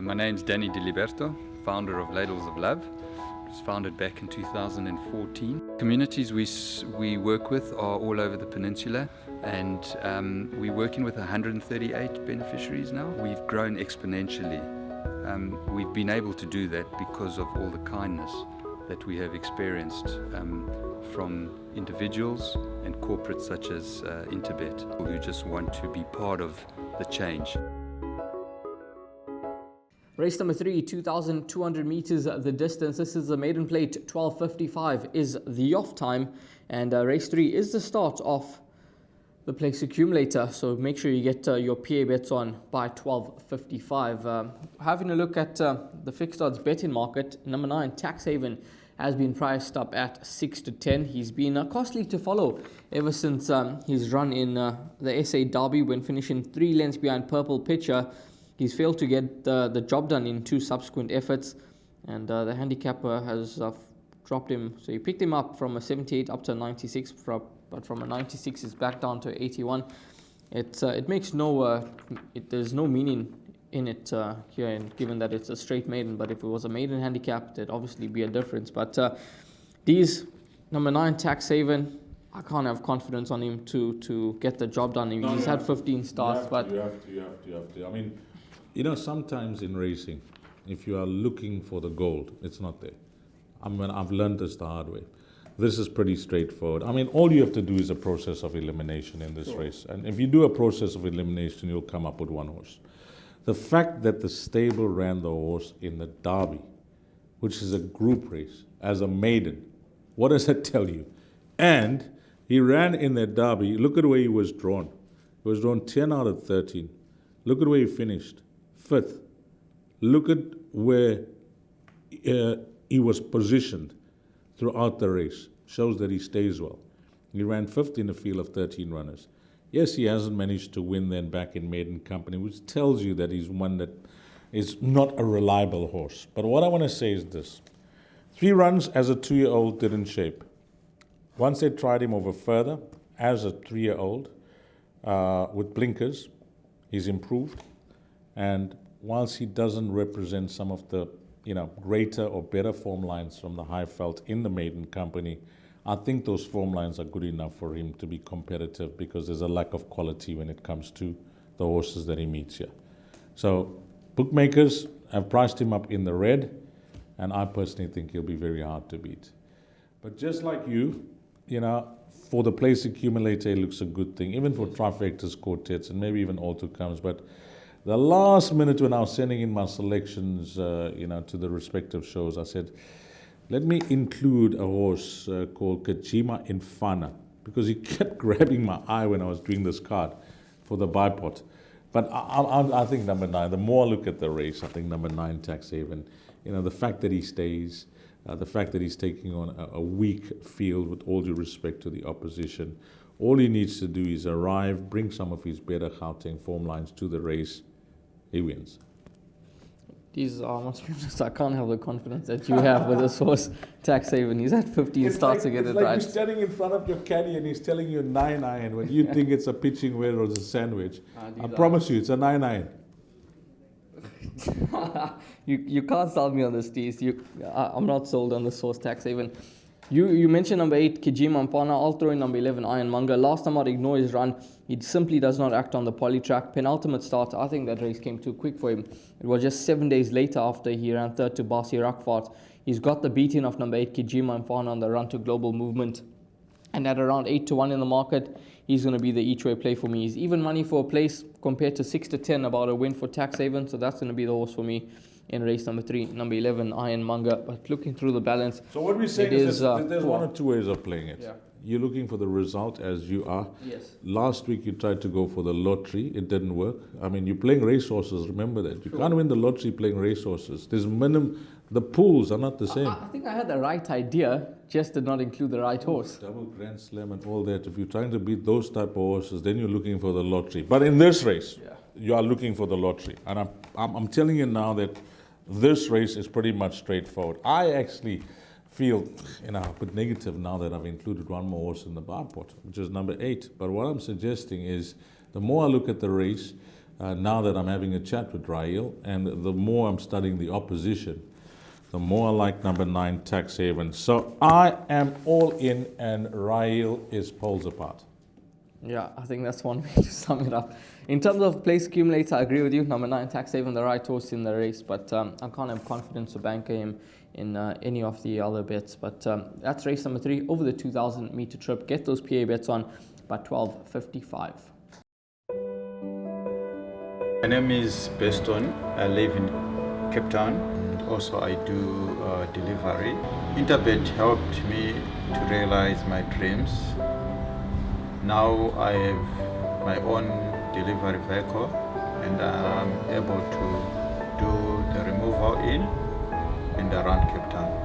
My name's Danny Diliberto, founder of Ladles of Love. It was founded back in 2014. Communities we work with are all over the peninsula, and we're working with 138 beneficiaries now. We've grown exponentially. We've been able to do that because of all the kindness that we have experienced from individuals and corporates such as Interbet, who just want to be part of the change. Race number 3, 2,200 meters the distance. This is the maiden plate. 12:55 is the off time, and race 3 is the start of the place accumulator. So make sure you get your PA bets on by 12:55. Having a look at the fixed odds betting market, number 9 Tax Haven has been priced up at 6 to 10. He's been costly to follow ever since his run in the SA Derby when finishing 3 lengths behind Purple Pitcher. He's failed to get the job done in 2 subsequent efforts, and the handicapper has dropped him. So he picked him up from a 78 up to a 96, but from a 96 is back down to 81. It makes there's no meaning in it here, and given that it's a straight maiden. But if it was a maiden handicap, there'd obviously be a difference. But these number 9 Tax Haven, I can't have confidence on him to get the job done. He's had 15 starts, but you have to. I mean, sometimes in racing, if you are looking for the gold, it's not there. I've learned this the hard way. This is pretty straightforward. I mean, all you have to do is a process of elimination in this race. And if you do a process of elimination, you'll come up with one horse. The fact that the stable ran the horse in the Derby, which is a group race, as a maiden, what does that tell you? And he ran in that Derby. Look at the way he was drawn. He was drawn 10 out of 13. Look at where he finished. 5th. Look at where he was positioned throughout the race. Shows that he stays well. He ran 5th in a field of 13 runners. Yes, he hasn't managed to win then back in maiden company, which tells you that he's one that is not a reliable horse. But what I want to say is this. 3 runs as a 2-year-old didn't shape. Once they tried him over further, as a 3-year-old, with blinkers, he's improved. And whilst he doesn't represent some of the, greater or better form lines from the Highveld in the maiden company, I think those form lines are good enough for him to be competitive, because there's a lack of quality when it comes to the horses that he meets here. So bookmakers have priced him up in the red, and I personally think he'll be very hard to beat. But just like you, for the place accumulator, it looks a good thing, even for trifectas, quartets, and maybe even all to comes. But the last minute when I was sending in my selections, to the respective shows, I said, let me include a horse called Kajima Infana, because he kept grabbing my eye when I was doing this card for the bipod. But I think number 9, the more I look at the race, I think number 9 Tax Haven, the fact that he stays, the fact that he's taking on a weak field, with all due respect to the opposition, all he needs to do is arrive, bring some of his better Gauteng form lines to the race, he wins. These are, must be honest, I can't have the confidence that you have with this horse, Tax Haven. He's had 15 starts to get it right. It's like you're standing in front of your caddy and he's telling you 9 iron when you think it's a pitching wedge or it's a sandwich. I promise you, it's a 9 iron. You can't sell me on this, Tees. I'm not sold on this horse, Tax Haven. You mentioned number 8, Kijima Mpana. I'll throw in number 11, Iron Manga. Last time I'd ignore his run. He simply does not act on the poly track. Penultimate start, I think that race came too quick for him. It was just 7 days later after he ran 3rd to Basi Rakvat. He's got the beating of number 8, Kijima Mpana, on the run to Global Movement. And at around 8 to 1 in the market, he's going to be the each-way play for me. He's even money for a place compared to 6 to 10 about a win for Tax Haven. So that's going to be the horse for me in race number 3, number 11, Iron Manga. But looking through the balance, so what we're saying is there's one or two ways of playing it. Yeah. You're looking for the result as you are. Yes. Last week you tried to go for the lottery. It didn't work. I mean, you're playing racehorses. Remember that. You can't win the lottery playing racehorses. There's the pools are not the same. I think I had the right idea, just did not include the right horse. Double Grand Slam and all that. If you're trying to beat those type of horses, then you're looking for the lottery. But in this race, you are looking for the lottery. And I'm telling you now that this race is pretty much straightforward. I actually feel a bit negative now that I've included one more horse in the bar pot, which is number 8. But what I'm suggesting is, the more I look at the race, now that I'm having a chat with Raheel, and the more I'm studying the opposition, the more I like number 9, Tax Haven. So I am all in, and Raheel is poles apart. Yeah, I think that's one way to sum it up. In terms of place accumulator, I agree with you. Number 9, Tax Haven, the right horse in the race, but I can't have confidence to bank him in any of the other bets. But that's race number 3 over the 2,000 meter trip. Get those PA bets on by 12:55. My name is Beston. I live in Cape Town. Also, I do delivery. Interbet helped me to realize my dreams. Now I have my own delivery vehicle, and I'm able to do the removal in and around Cape Town.